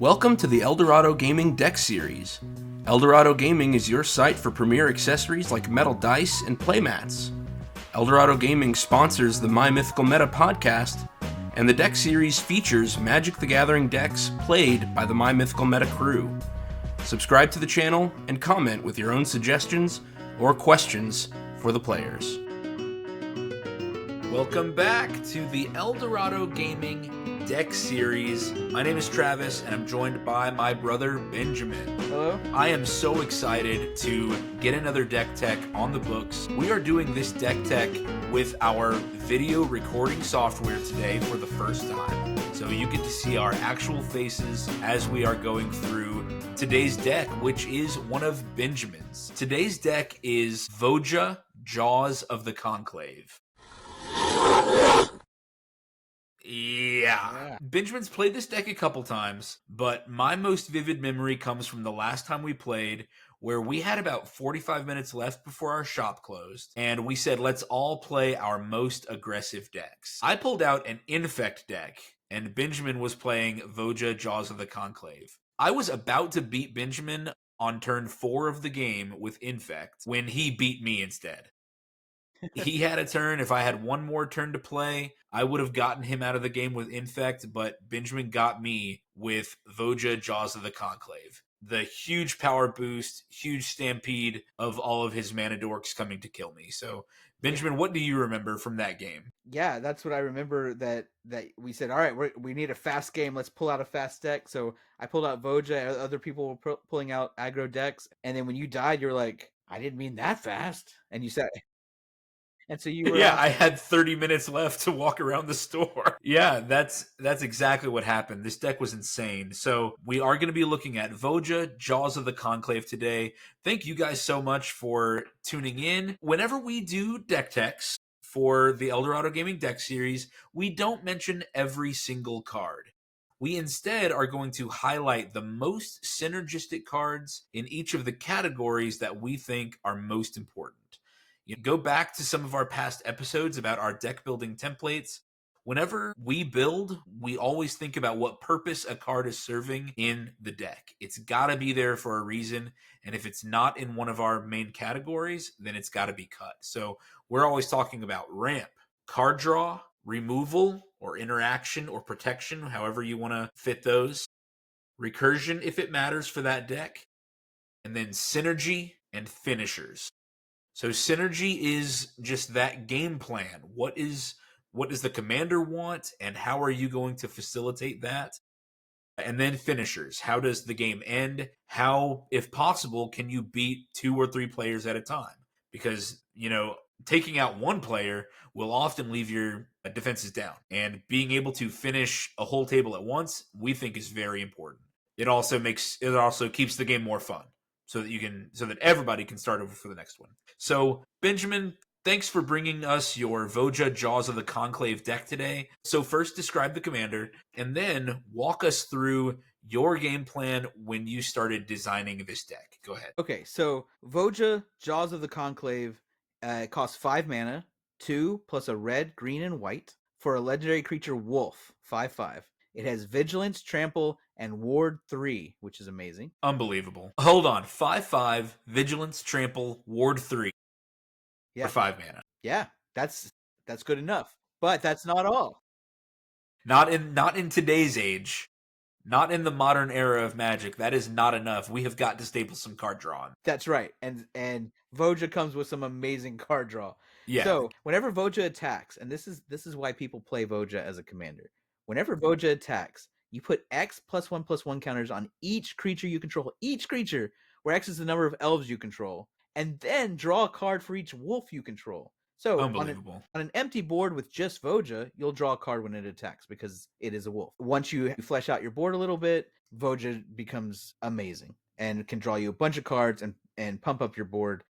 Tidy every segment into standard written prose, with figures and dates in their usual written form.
Welcome to the Eldorado Gaming Deck Series. Eldorado Gaming is your site for premier accessories like metal dice and playmats. Eldorado Gaming sponsors the My Mythical Meta podcast, and the deck series features Magic the Gathering decks played by the My Mythical Meta crew. Subscribe to the channel and comment with your own suggestions or questions for the players. Welcome back to the Eldorado Gaming Deck Series. My name is Travis, and I'm joined by my brother Benjamin. Hello. I am so excited to get another deck tech on the books. We are doing this deck tech with our video recording software today for the first time. So you get to see our actual faces as we are going through today's deck, which is one of Benjamin's. Today's deck is Voja, Jaws of the Conclave. Yeah. Benjamin's played this deck a couple times, but my most vivid memory comes from the last time we played, where we had about 45 minutes left before our shop closed, and we said, let's all play our most aggressive decks. I pulled out an Infect deck, and Benjamin was playing Voja, Jaws of the Conclave. I was about to beat Benjamin on turn 4 of the game with Infect when he beat me instead. He had a turn. If I had one more turn to play, I would have gotten him out of the game with Infect, but Benjamin got me with Voja, Jaws of the Conclave. The huge power boost, huge stampede of all of his mana dorks coming to kill me. So, Benjamin, what do you remember from that game? Yeah, that's what I remember, that we said, all right, we need a fast game. Let's pull out a fast deck. So I pulled out Voja. Other people were pulling out aggro decks. And then when you died, you're like, I didn't mean that fast. And you said... And so you were... Yeah, I had 30 minutes left to walk around the store. Yeah, that's exactly what happened. This deck was insane. So we are going to be looking at Voja, Jaws of the Conclave today. Thank you guys so much for tuning in. Whenever we do deck techs for the Eldorado Gaming Deck Series, we don't mention every single card. We instead are going to highlight the most synergistic cards in each of the categories that we think are most important. You go back to some of our past episodes about our deck building templates. Whenever we build, we always think about what purpose a card is serving in the deck. It's got to be there for a reason, and if it's not in one of our main categories, then it's got to be cut. So we're always talking about ramp, card draw, removal, or interaction, or protection, however you want to fit those. Recursion, if it matters for that deck. And then synergy and finishers. So synergy is just that game plan. What does the commander want, and how are you going to facilitate that? And then finishers. How does the game end? How, if possible, can you beat 2 or 3 players at a time? Because, taking out one player will often leave your defenses down. And being able to finish a whole table at once, we think is very important. It also keeps the game more fun. So that everybody can start over for the next one. So, Benjamin, thanks for bringing us your Voja Jaws of the Conclave deck today. So first, describe the commander, and then walk us through your game plan when you started designing this deck. Go ahead. Okay, so Voja Jaws of the Conclave costs 5 mana, 2 plus a red, green, and white for a legendary creature Wolf, 5/5. It has Vigilance, Trample, and Ward 3, which is amazing. Unbelievable. Hold on. 5/5, Vigilance, Trample, Ward 3 for 5 mana. Yeah, that's good enough. But that's not all. Not in today's age. Not in the modern era of Magic. That is not enough. We have got to staple some card draw on. That's right. And Voja comes with some amazing card draw. Yeah. So whenever Voja attacks, and this is why people play Voja as a commander. Whenever Voja attacks, you put X +1/+1 counters on each creature you control. Each creature, where X is the number of elves you control. And then draw a card for each wolf you control. So Unbelievable. On an empty board with just Voja, you'll draw a card when it attacks because it is a wolf. Once you flesh out your board a little bit, Voja becomes amazing and can draw you a bunch of cards and pump up your board.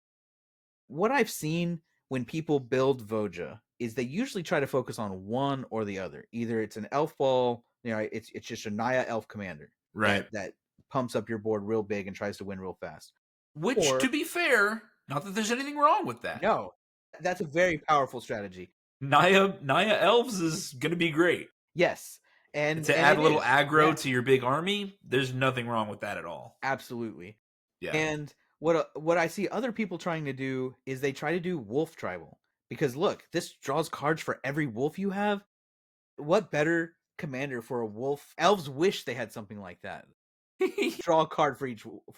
What I've seen when people build Voja is they usually try to focus on one or the other. Either it's an elf ball, it's just a Naya elf commander. Right. That pumps up your board real big and tries to win real fast. Which, to be fair, not that there's anything wrong with that. No, that's a very powerful strategy. Naya elves is going to be great. Yes. To and add a it little is. Yeah, aggro to your big army, there's nothing wrong with that at all. absolutely. Yeah. And what I see other people trying to do is they try to do wolf tribal, because look, this draws cards for every wolf you have. What better commander for a wolf? Elves wish they had something like that. Draw a card for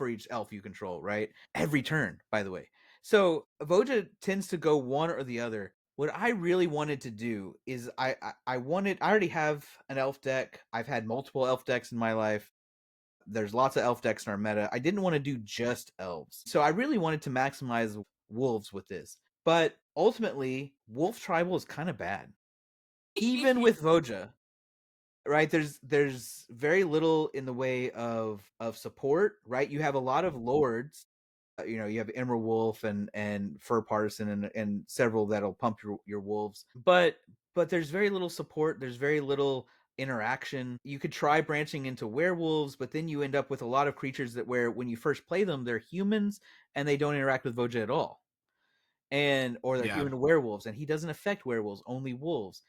each elf you control, right? Every turn, by the way. So Voja tends to go one or the other. What I really wanted to do is I already have an elf deck. I've had multiple elf decks in my life. There's lots of elf decks in our meta. I didn't want to do just elves. So I really wanted to maximize wolves with this. But ultimately, wolf tribal is kind of bad. Even with Voja, right? There's very little in the way of support, right? You have a lot of lords. You have Emerald Wolf and Fur Partisan and several that'll pump your wolves. But there's very little support. There's very little interaction. You could try branching into werewolves, but then you end up with a lot of creatures that where when you first play them, they're humans and they don't interact with Voja at all. And or they're Yeah. human werewolves, and he doesn't affect werewolves, only wolves.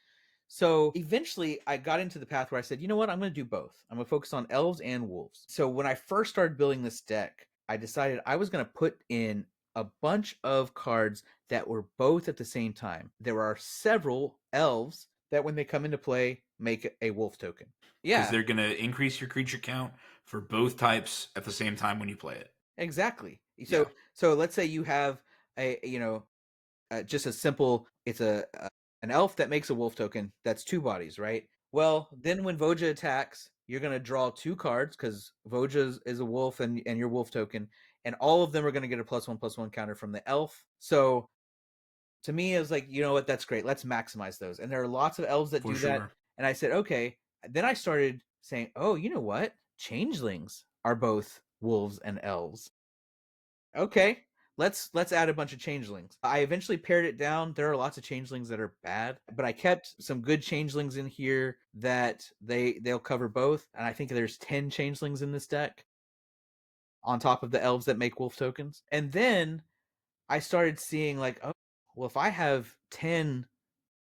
So eventually, I got into the path where I said, you know what, I'm going to do both. I'm going to focus on elves and wolves. So when I first started building this deck, I decided I was going to put in a bunch of cards that were both at the same time. There are several elves that, when they come into play, make a wolf token. Because Yeah, they're going to increase your creature count for both types at the same time when you play it. exactly. So Yeah. so let's say you have just a simple, it's a an elf that makes a wolf token that's 2 bodies, right? Well, then when Voja attacks, you're going to draw 2 cards because Voja is a wolf and your wolf token, and all of them are going to get a +1/+1 counter from the elf. So to me, it was like, you know what, that's great. Let's maximize those. And there are lots of elves that For do that. sure. And I said, okay. Then I started saying, oh, you know what? Changelings are both wolves and elves. Okay, let's add a bunch of changelings. I eventually pared it down. There are lots of changelings that are bad, but I kept some good changelings in here that they'll cover both. And I think there's 10 changelings in this deck on top of the elves that make wolf tokens. And then I started seeing like, oh, well, if I have 10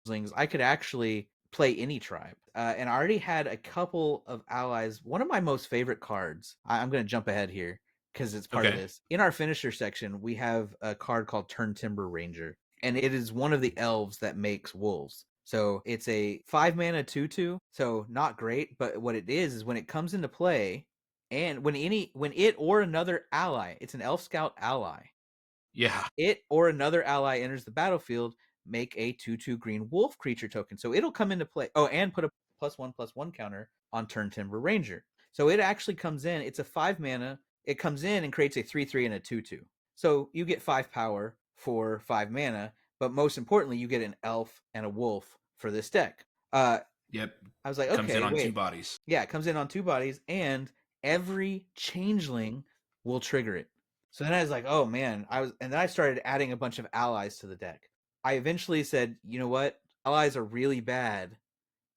changelings, I could actually play any tribe. And I already had a couple of allies. One of my most favorite cards, I'm going to jump ahead here because it's part of Okay. this. In our finisher section, we have a card called Turn Timber Ranger, and it is one of the elves that makes wolves. So it's a 5 mana 2/2. So not great, but what it is when it comes into play, and when it or another ally, it's an elf scout ally, Yeah. it or another ally enters the battlefield, make a 2/2 green wolf creature token. So it'll come into play. Oh, and put a +1/+1 counter on Turn Timber Ranger. So it actually comes in. It's a 5 mana. It comes in and creates a 3/3 and a 2/2. So you get 5 power for 5 mana, but most importantly, you get an elf and a wolf for this deck. Yep. I was like, Comes in okay, on two wait. bodies. Yeah, it comes in on 2 bodies, and every changeling will trigger it. So then I was like, oh man, and then I started adding a bunch of allies to the deck. I eventually said, you know what? Allies are really bad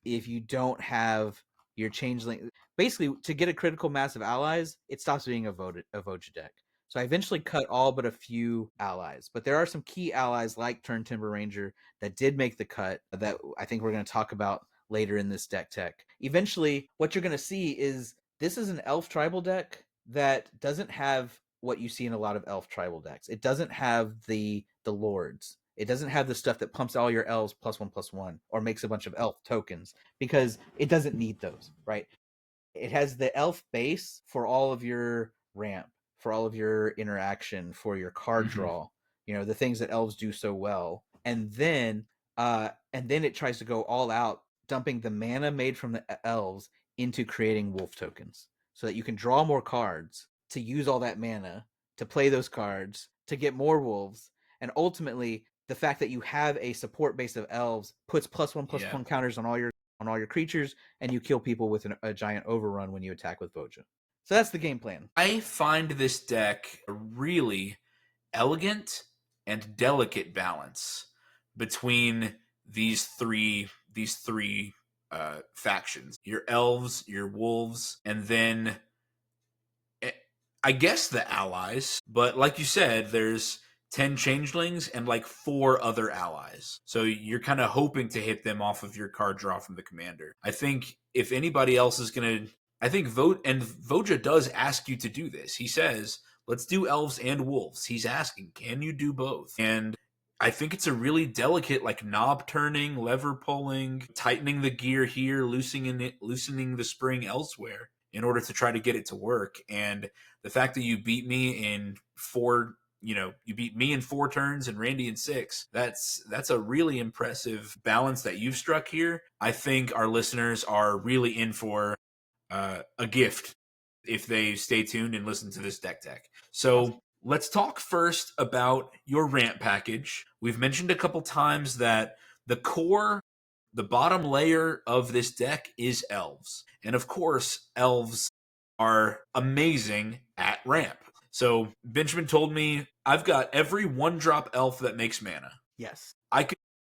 if you don't have your changeling. Basically, to get a critical mass of allies, it stops being a Voja deck. So I eventually cut all but a few allies, but there are some key allies like Turn Timber Ranger that did make the cut that I think we're going to talk about later in this deck tech. Eventually, what you're going to see is this is an elf tribal deck that doesn't have what you see in a lot of elf tribal decks. It doesn't have the lords. It doesn't have the stuff that pumps all your elves +1/+1 or makes a bunch of elf tokens because it doesn't need those, right? It has the elf base for all of your ramp, for all of your interaction, for your card Hmm. draw, the things that elves do so well. And then it tries to go all out, dumping the mana made from the elves into creating wolf tokens so that you can draw more cards to use all that mana to play those cards to get more wolves. And ultimately, the fact that you have a support base of elves puts +1/+1 Yeah. counters on all your creatures, and you kill people with a giant overrun when you attack with Voja. So that's the game plan. I find this deck a really elegant and delicate balance between these three factions. Your elves, your wolves, and then I guess the allies. But like you said, there's 10 changelings, and like 4 other allies. So you're kind of hoping to hit them off of your card draw from the commander. I think if anybody else is going to, I think Voja does ask you to do this. He says, let's do elves and wolves. He's asking, can you do both? And I think it's a really delicate, like knob turning, lever pulling, tightening the gear here, loosening the spring elsewhere in order to try to get it to work. And the fact that you beat me in 4, you beat me in 4 turns and Randy in 6. That's a really impressive balance that you've struck here. I think our listeners are really in for a gift if they stay tuned and listen to this deck tech. So Awesome. let's talk first about your ramp package. We've mentioned a couple times that the core, the bottom layer of this deck is elves. And of course, elves are amazing at ramp. So Benjamin told me I've got every 1-drop elf that makes mana. Yes. I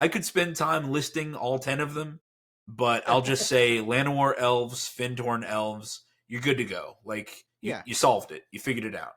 could spend time listing all 10 of them, but I'll just say Llanowar elves, Findhorn elves, you're good to go. Like you solved it. You figured it out.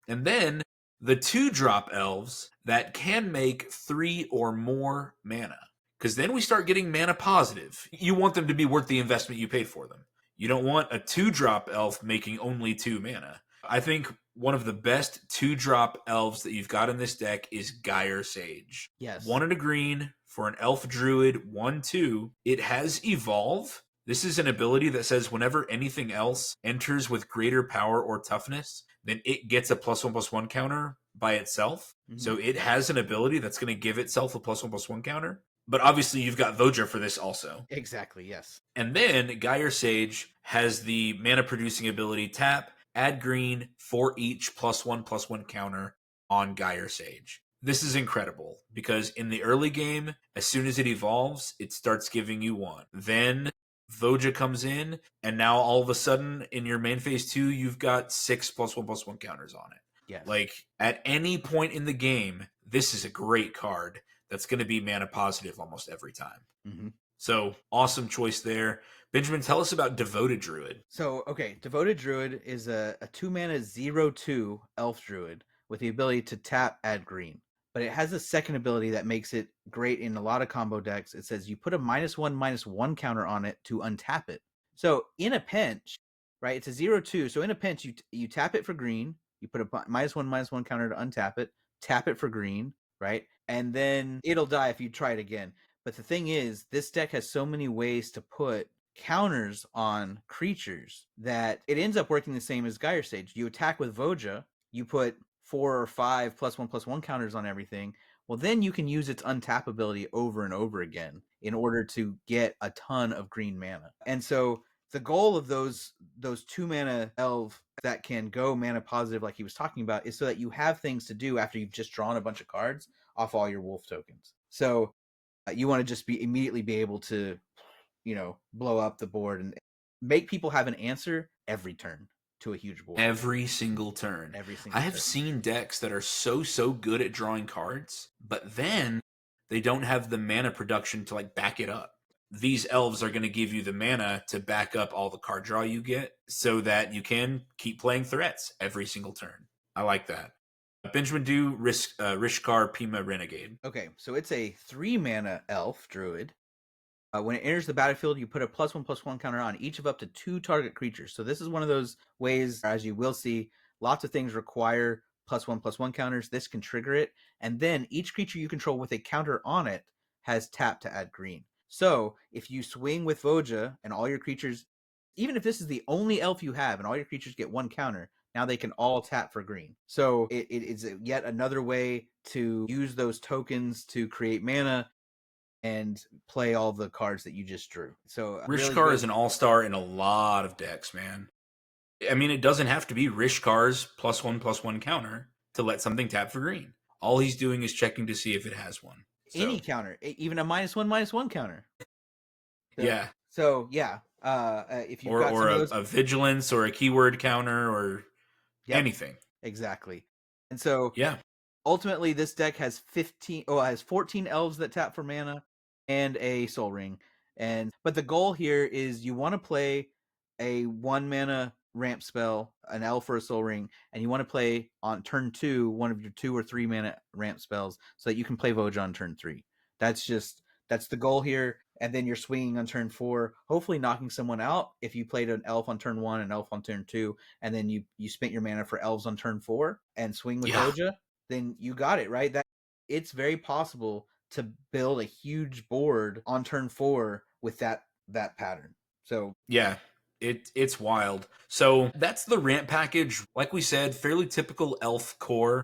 And then the 2-drop elves that can make 3 or more mana. Because then we start getting mana positive. You want them to be worth the investment you paid for them. You don't want a 2-drop elf making only 2 mana. I think one of the best 2-drop elves that you've got in this deck is Gyre Sage. Yes. 1 and a green for an elf druid, 1/2. It has evolve. This is an ability that says whenever anything else enters with greater power or toughness, then it gets a +1/+1 counter by itself. Mm-hmm. So it has an ability that's going to give itself a +1/+1 counter. But obviously you've got Voja for this also. Exactly, yes. And then Gyre Sage has the mana producing ability tap, add green for each +1/+1 counter on Gyre Sage. This is incredible because in the early game, as soon as it evolves, it starts giving you 1. Then Voja comes in, and now all of a sudden in your main phase 2, you've got 6 +1/+1 counters on it. Yes. Like at any point in the game, this is a great card that's going to be mana positive almost every time. Mm-hmm. So awesome choice there. Benjamin, tell us about Devoted Druid. So, okay, Devoted Druid is a 2-mana 0/2 elf druid with the ability to tap, add green. But it has a second ability that makes it great in a lot of combo decks. It says you put a -1/-1 counter on it to untap it. So in a pinch, right, it's a 0/2. So in a pinch, you tap it for green. You put a -1/-1 counter to untap it, tap it for green, right? And then it'll die if you try it again. But the thing is, this deck has so many ways to put counters on creatures that it ends up working the same as Gyre Sage. You attack with Voja, you put 4 or 5 +1/+1 counters on everything. Well, then you can use its untap ability over and over again in order to get a ton of green mana. And so the goal of those 2-mana elf that can go mana positive like he was talking about is so that you have things to do after you've just drawn a bunch of cards off all your wolf tokens. So you want to just immediately be able to, blow up the board and make people have an answer every turn to a huge board. Every single turn. I have seen decks that are so good at drawing cards, but then they don't have the mana production to like back it up. These elves are going to give you the mana to back up all the card draw you get so that you can keep playing threats every single turn. I like that. Benjamin, do Rishkar Pima Renegade. Okay, so it's a 3-mana elf druid. When it enters the battlefield, you put a +1/+1 counter on each of up to 2 target creatures. So this is one of those ways, as you will see, lots of things require +1/+1 counters. This can trigger it. And then each creature you control with a counter on it has tap to add green. So if you swing with Voja and all your creatures, even if this is the only elf you have and all your creatures get 1 counter, now they can all tap for green. So it is yet another way to use those tokens to create mana and play all the cards that you just drew. So Rishkar is an all-star in a lot of decks, man. I mean, it doesn't have to be Rishkar's +1/+1 counter to let something tap for green. All he's doing is checking to see if it has one. Any counter, even a -1/-1 counter. So, yeah. So yeah, if you've got or a vigilance or a keyword counter or anything. Exactly. And so yeah, ultimately this deck has 14 elves that tap for mana and a soul ring. But the goal here is you want to play a 1-mana ramp spell, an elf or a soul ring, and you want to play on turn 2 one of your 2 or 3 mana ramp spells so that you can play Voja on turn 3. That's the goal here. And then you're swinging on turn 4, hopefully knocking someone out. If you played an elf on turn 1, an elf on turn 2, and then you spent your mana for elves on turn 4 and swing with Yeah. Voja, then you got it, right? That it's very possible to build a huge board on turn 4 with that pattern. So Yeah, it's wild. So that's the ramp package. Like we said, fairly typical elf core,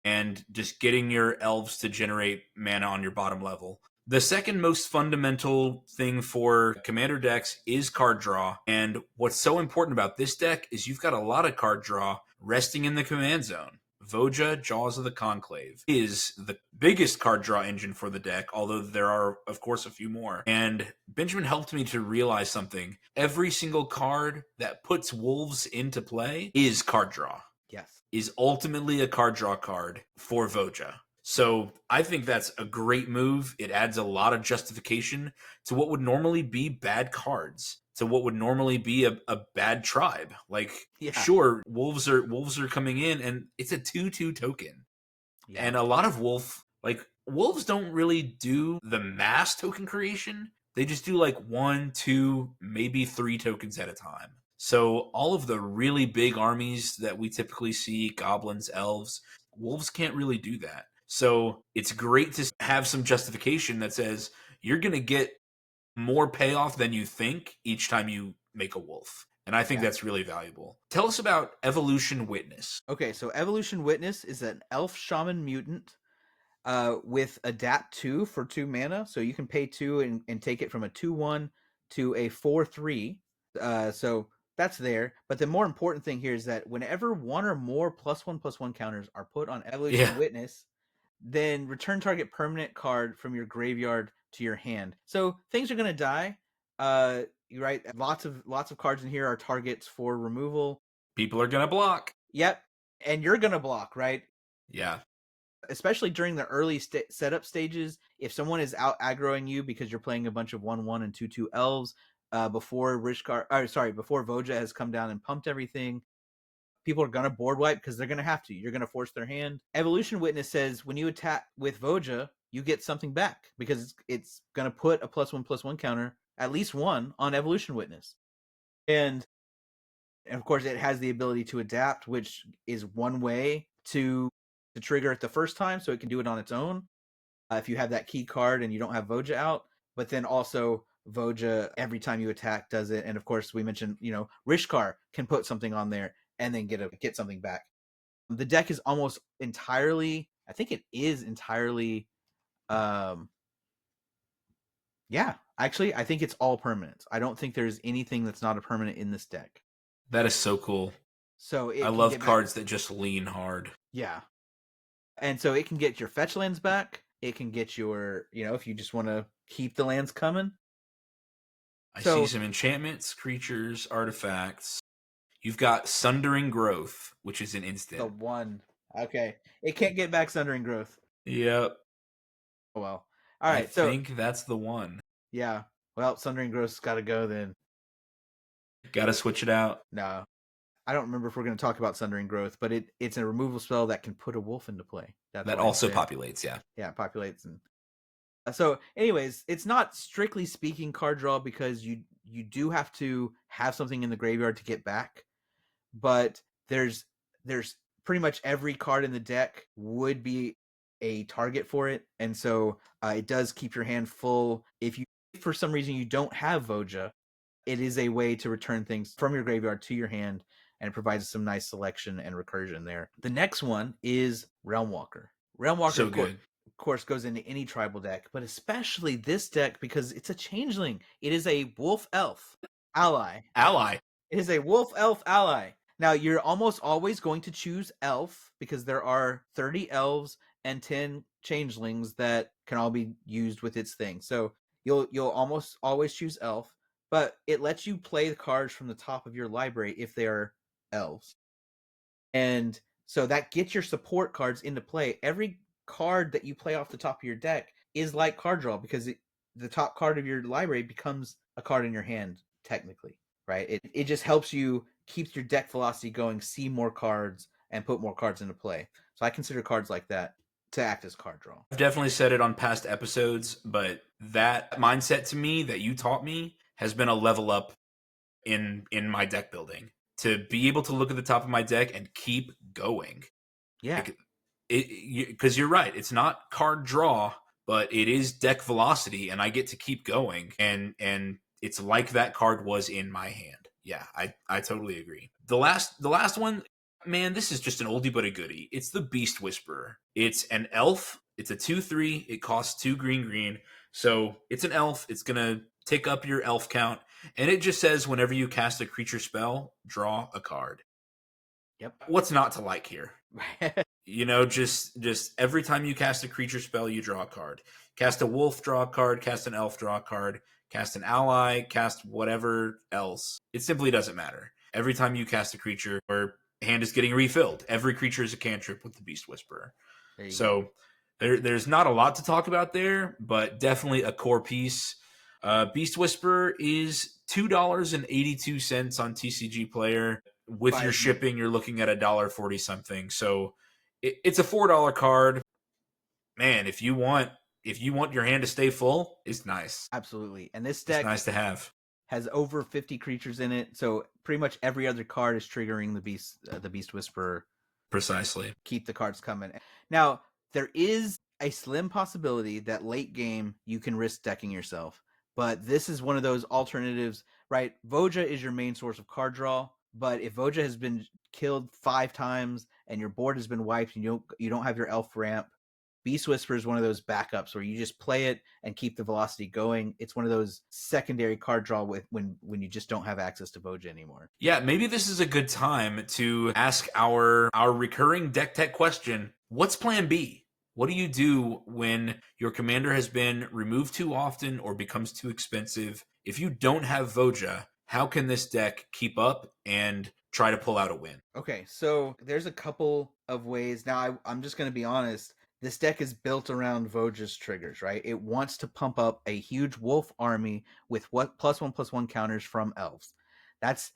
and just getting your elves to generate mana on your bottom level. The second most fundamental thing for commander decks is card draw. And what's so important about this deck is you've got a lot of card draw resting in the command zone. Voja, Jaws of the Conclave, is the biggest card draw engine for the deck, although there are, of course, a few more. And Benjamin helped me to realize something. Every single card that puts wolves into play is card draw, yes, is ultimately a card draw card for Voja. So I think that's a great move. It adds a lot of justification to what would normally be bad cards, to what would normally be a bad tribe. Like, yeah, sure, wolves are coming in, and it's a 2/2 token. yeah, And a lot of wolves don't really do the mass token creation. They just do like 1, 2, maybe 3 tokens at a time. So all of the really big armies that we typically see, goblins, elves, wolves can't really do that. So it's great to have some justification that says you're going to get more payoff than you think each time you make a wolf. And I think yeah. that's really valuable. Tell us about Evolution Witness. Okay, so Evolution Witness is an elf shaman mutant with adapt 2 for 2 mana. So you can pay 2 and take it from a 2/1 to a 4/3. So that's there. But the more important thing here is that whenever one or more +1/+1 counters are put on Evolution Yeah. Witness, then return target permanent card from your graveyard to your hand. So things are gonna die. You're right. Lots of cards in here are targets for removal. People are going to block. Yep, and you're gonna block, right? Yeah. Especially during the early setup stages. If someone is out aggroing you because you're playing a bunch of 1/1 and 2/2 elves before before Voja has come down and pumped everything, people are gonna board wipe because they're gonna have to. You're gonna force their hand. Evolution Witness says when you attack with Voja, you get something back because it's gonna put a +1/+1 counter, at least one, on Evolution Witness, and of course it has the ability to adapt, which is one way to trigger it the first time, so it can do it on its own if you have that key card and you don't have Voja out. But then also Voja, every time you attack, does it. And of course, we mentioned, Rishkar can put something on there and then get something back. The deck is almost entirely, I think it is entirely, um, yeah, actually, I think it's all permanent. I don't think there's anything that's not a permanent in this deck. That is so cool. So I it can love get back, cards that just lean hard. yeah. And so it can get your fetch lands back. It can get your, if you just want to keep the lands coming. I see So some enchantments, creatures, artifacts. You've got Sundering Growth, which is an the instant. one, okay, it can't get back Sundering Growth. Yep. Oh well. All I right. So think that's the one. yeah, well, Sundering Growth's got to go then. Gotta switch it out. No, I don't remember if we're going to talk about Sundering Growth, but it's a removal spell that can put a wolf into play. That's That why it's also there. populates, yeah. Yeah, it populates. And so anyways, it's not strictly speaking card draw because you do have to have something in the graveyard to get back, but there's pretty much every card in the deck would be a target for it, and so it does keep your hand full. If you, for some reason, you don't have Voja, it is a way to return things from your graveyard to your hand, and it provides some nice selection and recursion there. The next one is Realmwalker. Realmwalker, So good. of course, goes into any tribal deck, but especially this deck because it's a changeling. It is a wolf elf ally. Ally. It is a wolf elf ally. Now you're almost always going to choose elf because there are 30 elves and 10 changelings that can all be used with its thing. So you'll almost always choose elf, but it lets you play the cards from the top of your library if they are elves. And so that gets your support cards into play. Every card that you play off the top of your deck is like card draw because the top card of your library becomes a card in your hand technically, right? It just helps you keeps your deck velocity going, see more cards, and put more cards into play. So I consider cards like that to act as card draw. I've definitely said it on past episodes, but that mindset to me that you taught me has been a level up in my deck building. To be able to look at the top of my deck and keep going. Yeah. Like, because you're right, it's not card draw, but it is deck velocity, and I get to keep going, and it's like that card was in my hand. Yeah, I totally agree. The last one, man, this is just an oldie but a goodie. It's the Beast Whisperer. It's an elf. It's a 2/3. It costs 2 green. So it's an elf. It's gonna tick up your elf count, and it just says whenever you cast a creature spell, draw a card. Yep. What's not to like here? You know, just every time you cast a creature spell, you draw a card. Cast a wolf, draw a card. Cast an elf, draw a card. Cast an ally, cast whatever else. It simply doesn't matter. Every time you cast a creature, your hand is getting refilled. Every creature is a cantrip with the Beast Whisperer. So there's not a lot to talk about there, but definitely a core piece. Beast Whisperer is $2.82 on TCG Player. With your shipping, you're looking at $1.40 something. So it's a $4 card. Man, if you want your hand to stay full, it's nice. Absolutely. And this deck, it's nice to have, has over 50 creatures in it, so pretty much every other card is triggering the Beast Whisperer. Precisely. Keep the cards coming. Now, there is a slim possibility that late game you can risk decking yourself, but this is one of those alternatives, right? Voja is your main source of card draw, but if Voja has been killed 5 times and your board has been wiped and you don't have your elf ramp, Beast Whisperer is one of those backups where you just play it and keep the velocity going. It's one of those secondary card draw with when you just don't have access to Voja anymore. Yeah, maybe this is a good time to ask our recurring deck tech question. What's plan B? What do you do when your commander has been removed too often or becomes too expensive? If you don't have Voja, how can this deck keep up and try to pull out a win? Okay, so there's a couple of ways. Now, I'm just going to be honest. This deck is built around Voja's triggers, right? It wants to pump up a huge wolf army with what +1/+1 counters from elves. That's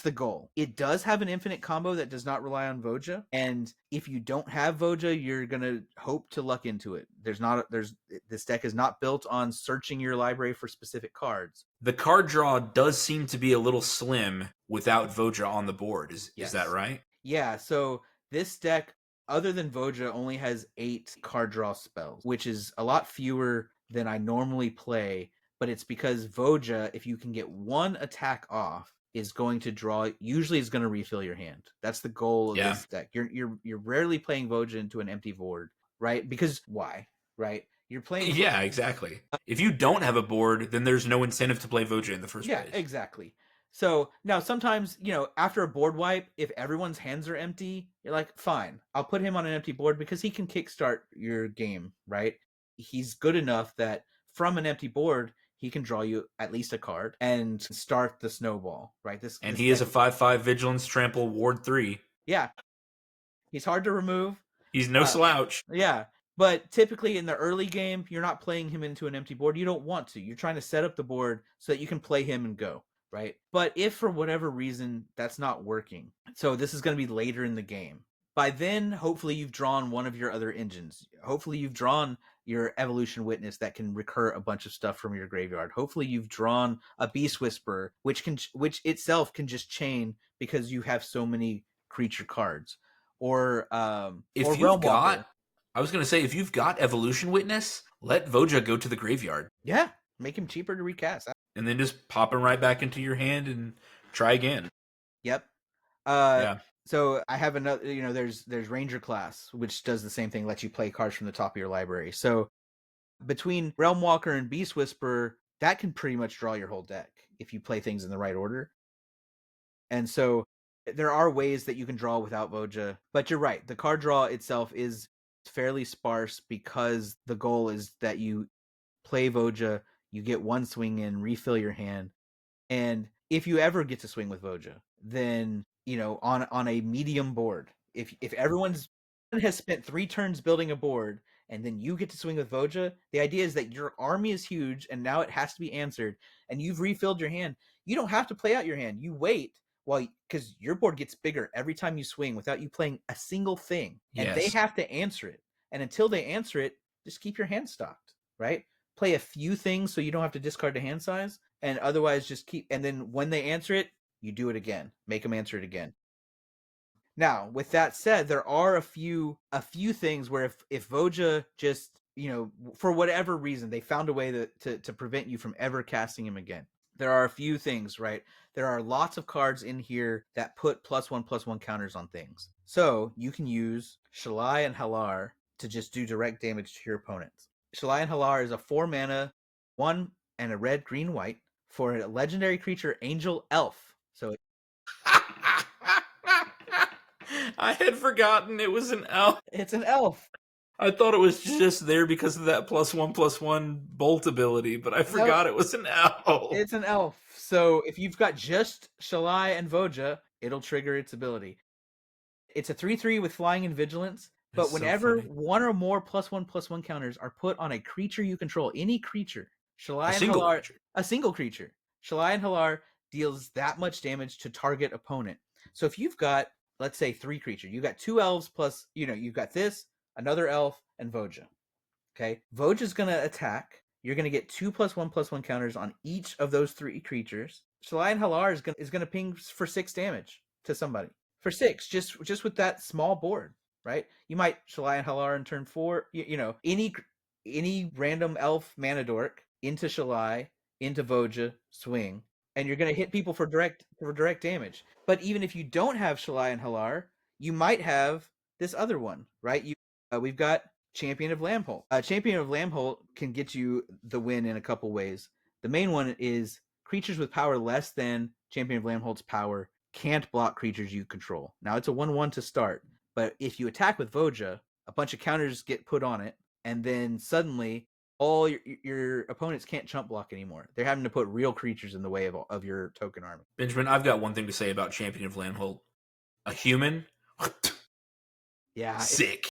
the goal. It does have an infinite combo that does not rely on Voja, and if you don't have Voja, you're gonna hope to luck into it. This deck is not built on searching your library for specific cards. The card draw does seem to be a little slim without Voja on the board. Is that right? Yeah. So this deck, other than Voja, only has 8 card draw spells, which is a lot fewer than I normally play. But it's because Voja, if you can get 1 attack off, is going to draw. Usually, is going to refill your hand. That's the goal of this deck. You're rarely playing Voja into an empty board, right? Because why? Right? You're playing. Yeah, exactly. If you don't have a board, then there's no incentive to play Voja in the first place. Yeah, exactly. So now sometimes, after a board wipe, if everyone's hands are empty, you're like, fine, I'll put him on an empty board because he can kickstart your game, right? He's good enough that from an empty board, he can draw you at least a card and start the snowball, right? He is a 5/5 Vigilance Trample Ward 3. Yeah. He's hard to remove. He's no slouch. Yeah. But typically in the early game, you're not playing him into an empty board. You don't want to. You're trying to set up the board so that you can play him and go, right? But if for whatever reason that's not working, so this is going to be later in the game. By then, hopefully you've drawn one of your other engines. Hopefully you've drawn your Evolution Witness that can recur a bunch of stuff from your graveyard. Hopefully you've drawn a Beast Whisperer, which itself can just chain because you have so many creature cards. Or if you've got, I was going to say, if you've got Evolution Witness, let Voja go to the graveyard. Yeah, make him cheaper to recast. And then just pop him right back into your hand and try again. Yep. Yeah. So I have another, there's Ranger class, which does the same thing, lets you play cards from the top of your library. So between Realm Walker and Beast Whisperer, that can pretty much draw your whole deck if you play things in the right order. And so there are ways that you can draw without Voja, but you're right. The card draw itself is fairly sparse because the goal is that you play Voja, you get 1 swing in, refill your hand. And if you ever get to swing with Voja, then, on a medium board, if everyone has spent 3 turns building a board and then you get to swing with Voja, the idea is that your army is huge and now it has to be answered and you've refilled your hand. You don't have to play out your hand. You wait Well, because your board gets bigger every time you swing without you playing a single thing, and they Yes. have to answer it. And until they answer it, just keep your hand stocked, right? Play a few things so you don't have to discard the hand size, and otherwise just keep. And then when they answer it, you do it again. Make them answer it again. Now, with that said, there are a few things where if Voja just, for whatever reason, they found a way to prevent you from ever casting him again. There are a few things, right? There are lots of cards in here that put +1/+1 counters on things. So you can use Shalai and Halar to just do direct damage to your opponents. Shalai and Halar is a 4-mana, 1 and a red, green, white for a legendary creature, Angel Elf. So I had forgotten it was an elf. it's an elf. I thought it was just there because of that +1/+1 bolt ability, but I forgot it was an elf. It's an elf. So if you've got just Shalai and Voja, it'll trigger its ability. It's a 3/3 with flying and vigilance, but That's so whenever funny. one or more +1/+1 counters are put on a creature you control, any creature, Shalai A and single Halar, creature. a single creature, Shalai and Halar deals that much damage to target opponent. So if you've got, let's say, 3 creatures, you've got 2 elves plus, you've got this, another elf, and Voja. Okay, Voja's gonna attack. You're gonna get 2+1/+1 counters on each of those 3 creatures. Shalai and Halar is gonna ping for 6 damage to somebody. For 6, just with that small board, right? You might Shalai and Halar in turn 4. Any random elf mana dork into Shalai, into Voja, swing, and you're gonna hit people for direct damage. But even if you don't have Shalai and Halar, you might have this other one, right? We've got Champion of Lambholt. Champion of Lambholt can get you the win in a couple ways. The main one is creatures with power less than Champion of Lambholt's power can't block creatures you control. Now it's a 1/1 to start, but if you attack with Voja, a bunch of counters get put on it, and then suddenly all your opponents can't chump block anymore. They're having to put real creatures in the way of your token army. Benjamin, I've got one thing to say about Champion of Landholt. A human? Yeah, Sick.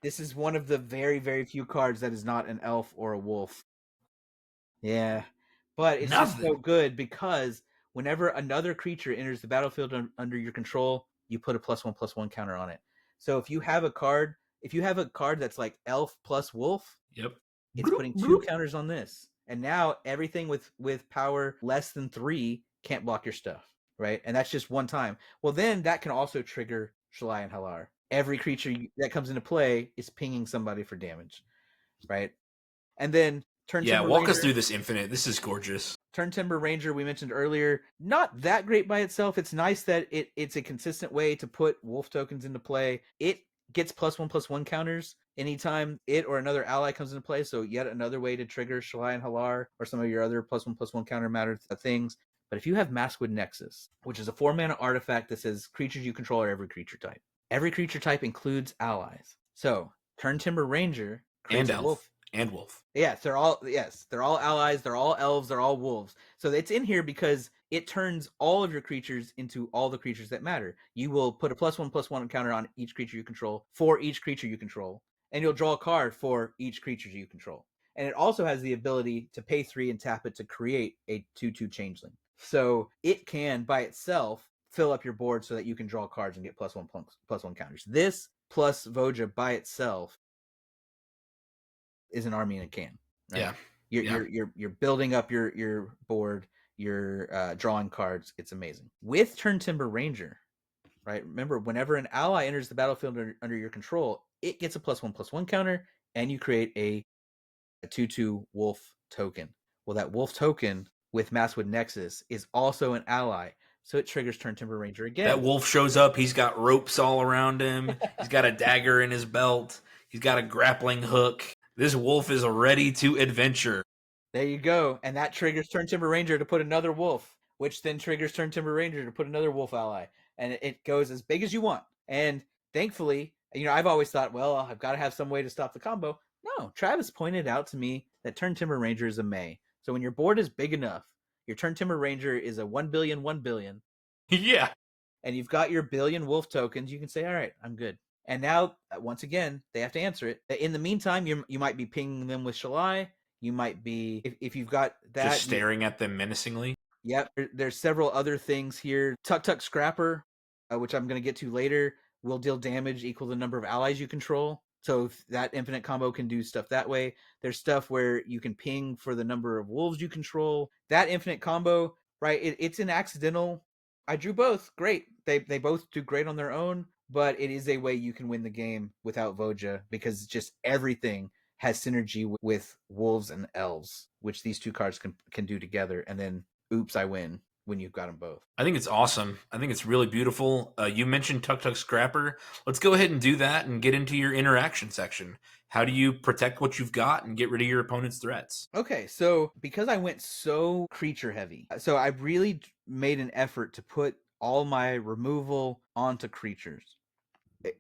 this is one of the very, very few cards that is not an elf or a wolf. Yeah, but it's just so Nothing. good because whenever another creature enters the battlefield under your control, you put a +1/+1 counter on it. So if you have a card that's like elf plus wolf, Yep. it's putting 2 counters on this. And now everything with power less than 3 can't block your stuff, right? And that's just one time. Well, then that can also trigger Shalai and Halar. Every creature that comes into play is pinging somebody for damage, right? And then Turn Yeah, Timber walk us Ranger. through this infinite. This is gorgeous. Turn Timber Ranger, we mentioned earlier, not that great by itself. It's nice that it's a consistent way to put wolf tokens into play. It gets +1/+1 counters anytime it or another ally comes into play. So yet another way to trigger Shalai and Halar or some of your other +1/+1 counter matter things. But if you have Maskwood Nexus, which is a 4-mana artifact that says creatures you control are every creature type. Every creature type includes allies. So Turn Timber Ranger creates And a wolf. elf. And wolf. Yes, they're all allies, they're all elves, they're all wolves. So it's in here because it turns all of your creatures into all the creatures that matter. You will put a +1/+1 counter on each creature you control for each creature you control, and you'll draw a card for each creature you control. And it also has the ability to pay 3 and tap it to create a 2/2 changeling. So it can by itself fill up your board so that you can draw cards and get +1/+1 counters. This plus Voja by itself is an army in a can, right? Yeah. You're building up your board, you're drawing cards. It's amazing. With Turn Timber Ranger, right? Remember, whenever an ally enters the battlefield under your control, it gets a +1/+1 counter, and you create a 2/2 wolf token. Well, that wolf token with Maskwood Nexus is also an ally, so it triggers Turn Timber Ranger again. That wolf shows up. He's got ropes all around him. He's got a dagger in his belt. He's got a grappling hook. This wolf is ready to adventure. There you go. And that triggers Turn Timber Ranger to put another wolf, which then triggers Turn Timber Ranger to put another wolf ally. And it goes as big as you want. And thankfully, I've always thought, well, I've got to have some way to stop the combo. No, Travis pointed out to me that Turn Timber Ranger is a May. So when your board is big enough, your Turn Timber Ranger is a 1 billion, 1 billion. Yeah. And you've got your billion wolf tokens, you can say, all right, I'm good. And now, once again, they have to answer it. In the meantime, you might be pinging them with Shalai. You might be, if you've got that. Just staring at them menacingly. Yep. There's several other things here. Tuk Tuk Scrapper, which I'm going to get to later, will deal damage equal to the number of allies you control. So that infinite combo can do stuff that way. There's stuff where you can ping for the number of wolves you control. That infinite combo, right? It's an accidental. I drew both. Great. They both do great on their own, but it is a way you can win the game without Voja because just everything has synergy with wolves and elves, which these two cards can do together. And then, oops, I win when you've got them both. I think it's awesome. I think it's really beautiful. You mentioned Tuk Tuk Scrapper. Let's go ahead and do that and get into your interaction section. How do you protect what you've got and get rid of your opponent's threats? Okay, so because I went so creature heavy, so I really made an effort to put all my removal onto creatures.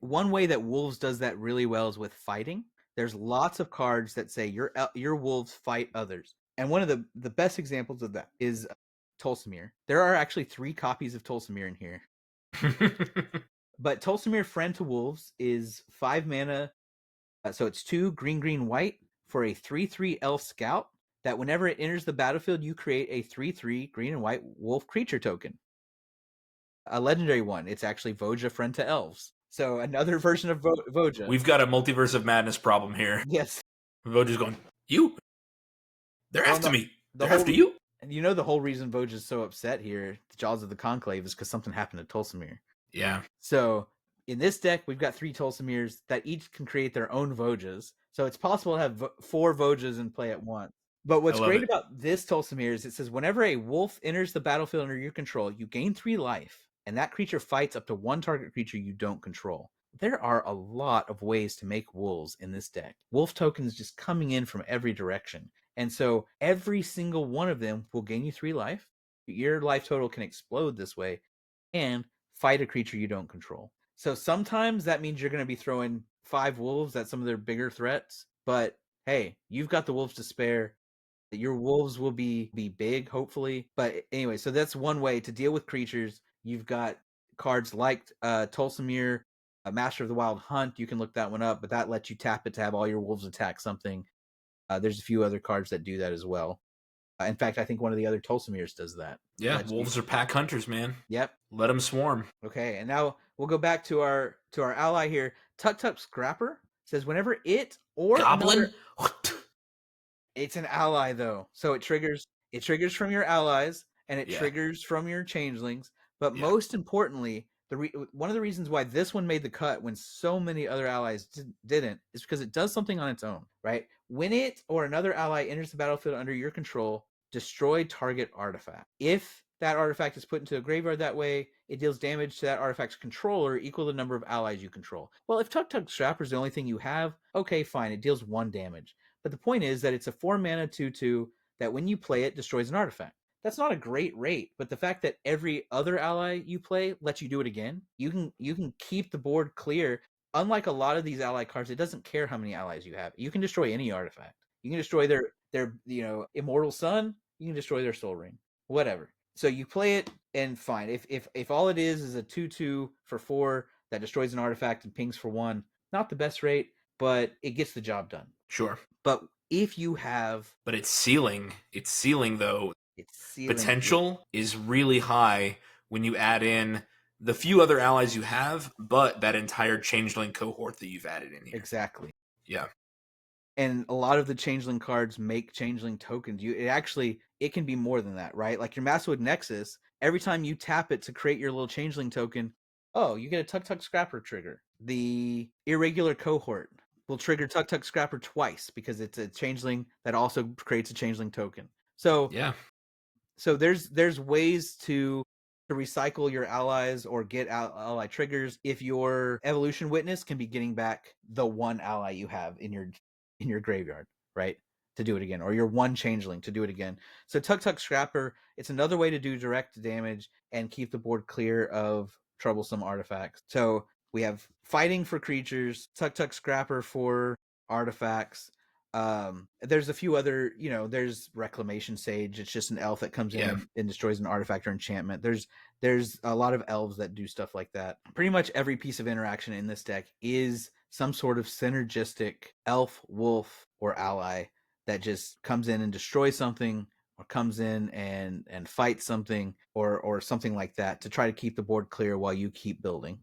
One way that wolves does that really well is with fighting. There's lots of cards that say your wolves fight others, and one of the best examples of that is Tolsimir. There are actually 3 copies of Tolsimir in here. But Tolsimir Friend to Wolves is 5 mana, so it's 2 green, green, white for a 3/3 elf scout that whenever it enters the battlefield, you create a 3/3 green and white wolf creature token. A legendary one. It's actually Voja Friend to Elves. So another version of Voja. We've got a multiverse of madness problem here. Yes. Voja's going, you? They're Well, after me. the They're whole after you? and you know the whole reason Voja's so upset here, the Jaws of the Conclave, is because something happened to Tolsimir. Yeah. So in this deck, we've got 3 Tolsimirs that each can create their own Vojas. So it's possible to have 4 Vojas in play at once. But what's love great it. about this Tolsimir is it says whenever a wolf enters the battlefield under your control, you gain 3 life, and that creature fights up to 1 target creature you don't control. There are a lot of ways to make wolves in this deck. Wolf tokens just coming in from every direction. And so every single one of them will gain you 3 life. Your life total can explode this way, and fight a creature you don't control. So sometimes that means you're going to be throwing 5 wolves at some of their bigger threats, but hey, you've got the wolves to spare. Your wolves will be big, hopefully. But anyway, so that's one way to deal with creatures. You've got cards like Tolsimir, Master of the Wild Hunt. You can look that one up, but that lets you tap it to have all your wolves attack something. There's a few other cards that do that as well. In fact, I think one of the other Tolsimirs does that. Yeah, wolves are pack hunters, man. Yep. Let them swarm. Okay, and now we'll go back to our ally here. Tuk Tuk Scrapper says whenever it or Goblin? another, it's an ally though, so it triggers from your allies and it Yeah. triggers from your changelings. But Yeah. most importantly, one of the reasons why this one made the cut when so many other allies didn't is because it does something on its own, right? When it or another ally enters the battlefield under your control, destroy target artifact. If that artifact is put into a graveyard that way, it deals damage to that artifact's controller equal to the number of allies you control. Well, if Tuk Tuk Scrapper is the only thing you have, okay, fine, it deals 1 damage. But the point is that it's a 4 mana 2/2 that when you play it destroys an artifact. That's not a great rate, but the fact that every other ally you play lets you do it again, you can keep the board clear. Unlike a lot of these ally cards, it doesn't care how many allies you have. You can destroy any artifact. You can destroy their immortal sun. You can destroy their soul ring, whatever. So you play it and fine. If all it is a 2/2 for 4 that destroys an artifact and pings for 1, not the best rate, but it gets the job done. Sure. But if you have, but it's ceiling though. it's ceiling Potential is really high when you add in the few other allies you have, but that entire changeling cohort that you've added in here. Exactly. Yeah. And a lot of the changeling cards make changeling tokens. It can be more than that, right? Like your Maskwood Nexus, every time you tap it to create your little changeling token, oh, you get a Tuk Tuk Scrapper trigger. The irregular cohort will trigger Tuk Tuk Scrapper twice because it's a changeling that also creates a changeling token. So yeah. So there's ways to recycle your allies or get ally triggers if your evolution witness can be getting back the 1 ally you have in your graveyard, right? To do it again, or your 1 changeling to do it again. So Tuk Tuk Scrapper, it's another way to do direct damage and keep the board clear of troublesome artifacts. So we have fighting for creatures, Tuk Tuk Scrapper for artifacts. There's a few other, there's Reclamation Sage. It's just an elf that comes in and destroys an artifact or enchantment. There's a lot of elves that do stuff like that. Pretty much every piece of interaction in this deck is some sort of synergistic elf, wolf, or ally that just comes in and destroys something or comes in and fights something or something like that to try to keep the board clear while you keep building.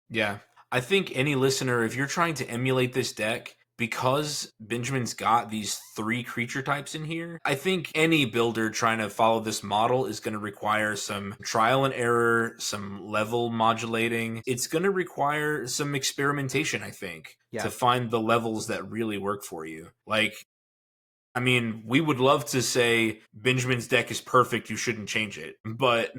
Yeah. I think any listener, if you're trying to emulate this deck, because Benjamin's got these 3 creature types in here, I think any builder trying to follow this model is going to require some trial and error, some level modulating. It's going to require some experimentation, I think, Yeah. to find the levels that really work for you. Like, I mean, we would love to say Benjamin's deck is perfect, you shouldn't change it. But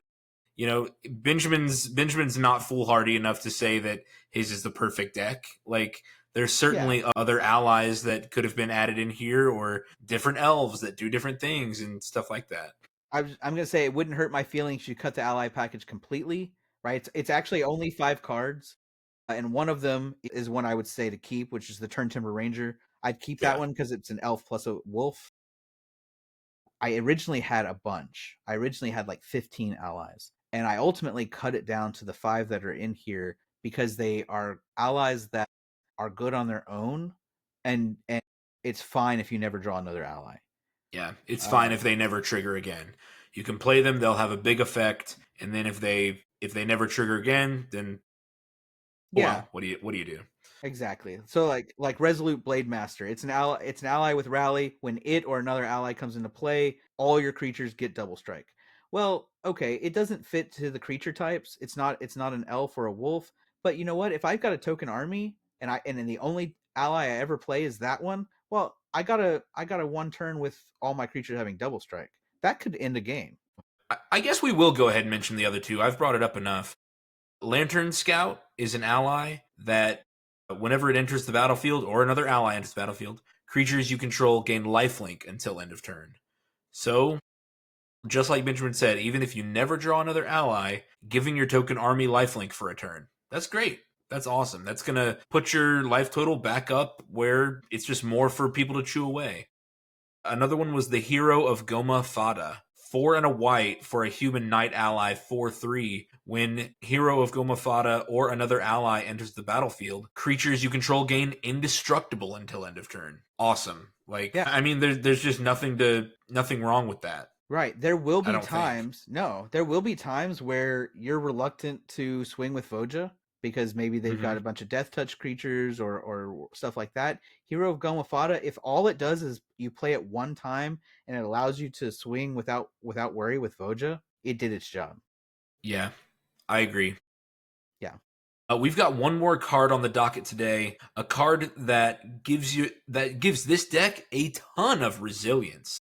Benjamin's not foolhardy enough to say that his is the perfect deck. Like, there's certainly other allies that could have been added in here, or different elves that do different things and stuff like that. I'm gonna say it wouldn't hurt my feelings if you cut the ally package completely, right? It's actually only 5 cards, and one of them is one I would say to keep, which is the Turn Timber Ranger. I'd keep that Yeah. one because it's an elf plus a wolf. I originally had a bunch. I originally had like 15 allies, and I ultimately cut it down to the 5 that are in here because they are allies that are good on their own, and it's fine if you never draw another ally. Yeah, it's fine if they never trigger again. You can play them; they'll have a big effect, and then if they never trigger again, then Yeah, well, what do you do? exactly. So like Resolute Blade Master, it's an ally with rally. When it or another ally comes into play, all your creatures get double strike. Well, okay, it doesn't fit to the creature types. It's not an elf or a wolf, but you know what? If I've got a token army and then the only ally I ever play is that one, well, I got a one turn with all my creatures having double strike. That could end a game. I guess we will go ahead and mention the other 2. I've brought it up enough. Lantern Scout is an ally that, whenever it enters the battlefield or another ally enters the battlefield, creatures you control gain lifelink until end of turn. So, just like Benjamin said, even if you never draw another ally, giving your token army lifelink for a turn, that's great. That's awesome. That's going to put your life total back up where it's just more for people to chew away. Another one was the Hero of Goma Fada. 4 and a white for a human knight ally 4/3. When Hero of Goma Fada or another ally enters the battlefield, creatures you control gain indestructible until end of turn. Awesome. Like, Yeah. I mean, there's just nothing wrong with that. Right. There will I be don't think. times, no, there will be times where you're reluctant to swing with Voja because maybe they've got Mm-hmm. a bunch of death touch creatures or stuff like that. Hero of Gomafada, if all it does is you play it one time and it allows you to swing without worry with Voja, it did its job. Yeah, I agree. Yeah. We've got one more card on the docket today. A card that gives this deck a ton of resilience,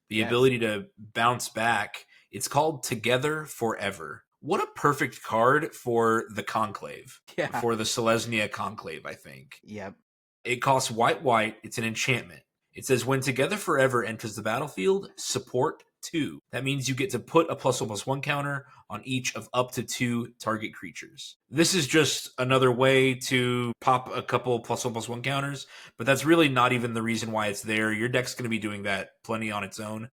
the Yes. ability to bounce back. It's called Together Forever. What a perfect card for the Conclave, Yeah. for the Selesnya Conclave, I think. Yep. It costs white. It's an enchantment. It says when Together Forever enters the battlefield, support 2. That means you get to put a +1/+1 counter on each of up to 2 target creatures. This is just another way to pop a couple +1/+1 counters, but that's really not even the reason why it's there. Your deck's going to be doing that plenty on its own.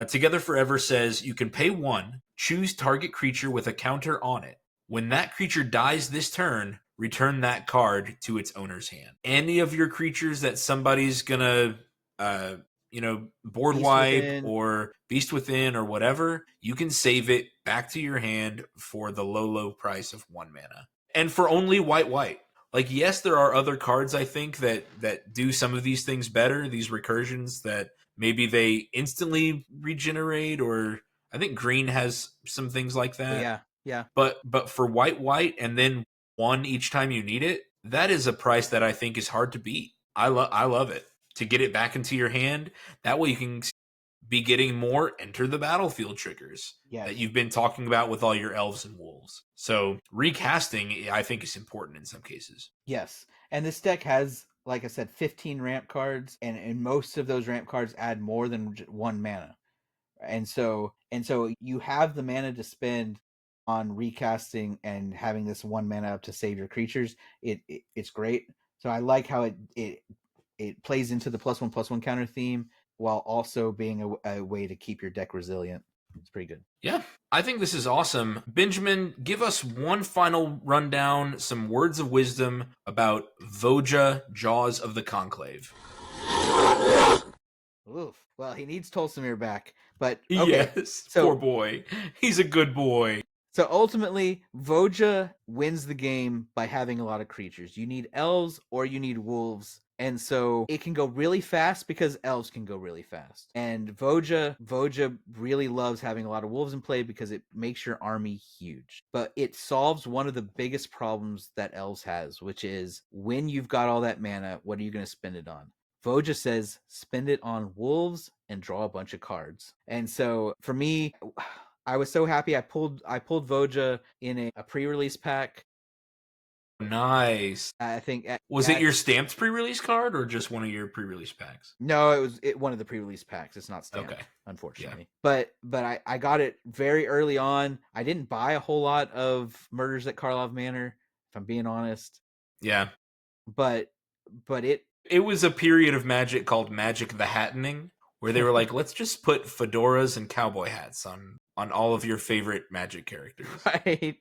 Together Forever says you can pay 1, choose target creature with a counter on it. When that creature dies this turn, return that card to its owner's hand. Any of your creatures that somebody's gonna, board Beast wipe Within. or Beast Within or whatever, you can save it back to your hand for the low price of 1 mana. And for only white. Like, yes, there are other cards, I think, that do some of these things better, these recursions that maybe they instantly regenerate, or I think green has some things like Oh, that. yeah. Yeah. But for white and then 1 each time you need it, that is a price that I think is hard to beat. I love it. To get it back into your hand, that way you can be getting more enter the battlefield triggers that Yes. you've been talking about with all your elves and wolves. So recasting, I think, is important in some cases. Yes. And this deck has, like I said, 15 ramp cards, and most of those ramp cards add more than 1 mana. And so you have the mana to spend on recasting and having this 1 mana up to save your creatures. It's great. So I like how it plays into the +1/+1 counter theme while also being a way to keep your deck resilient. It's pretty good. Yeah, I think this is awesome. Benjamin, give us one final rundown, some words of wisdom about Voja, Jaws of the Conclave. Oof. Well, he needs Tolsimir back. But okay. Yes, So poor boy. He's a good boy. So ultimately, Voja wins the game by having a lot of creatures. You need elves or you need wolves. And so it can go really fast because elves can go really fast. And Voja really loves having a lot of wolves in play because it makes your army huge. But it solves one of the biggest problems that elves has, which is when you've got all that mana, what are you going to spend it on? Voja says spend it on wolves and draw a bunch of cards. And so for me, I was so happy I pulled Voja in a pre-release pack. Nice. I think Was it your stamped pre-release card or just one of your pre-release packs? No, it was one of the pre-release packs. It's not stamped, unfortunately. Yeah. But I got it very early on. I didn't buy a whole lot of Murders at Karlov Manor, if I'm being honest. Yeah. But it was a period of Magic called Magic the Hattening, where they were like, let's just put fedoras and cowboy hats on all of your favorite Magic characters. Right.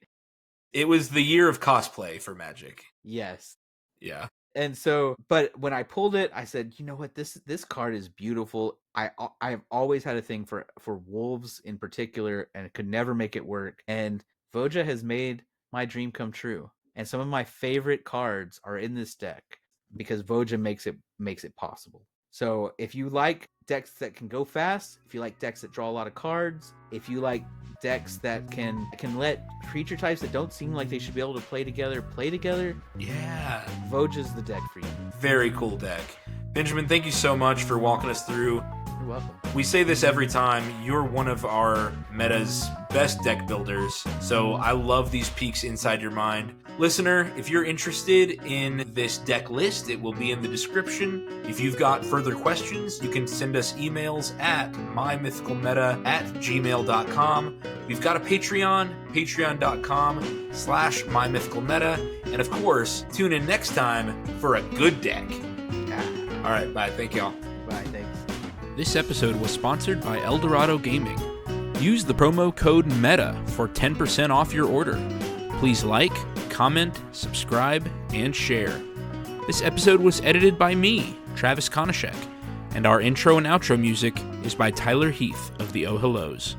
It was the year of cosplay for Magic. Yes. Yeah. And so, but when I pulled it, I said, you know what, this card is beautiful. I've always had a thing for wolves in particular, and could never make it work. And Voja has made my dream come true. And some of my favorite cards are in this deck because Voja makes it possible. So if you like decks that can go fast, if you like decks that draw a lot of cards, if you like decks that can let creature types that don't seem like they should be able to play together, yeah, Voja's the deck for you. Very cool deck. Benjamin, thank you so much for walking us through. You're welcome. We say this every time. You're one of our meta's best deck builders, so I love these peeks inside your mind. Listener, if you're interested in this deck list, it will be in the description. If you've got further questions, you can send us emails at mymythicalmeta@gmail.com. We've got a Patreon, patreon.com/mymythicalmeta. And of course, tune in next time for a good deck. All right, bye. Thank y'all. Bye, thanks. This episode was sponsored by Eldorado Gaming. Use the promo code META for 10% off your order. Please like, comment, subscribe, and share. This episode was edited by me, Travis Konishek, and our intro and outro music is by Tyler Heath of the Oh Hellos.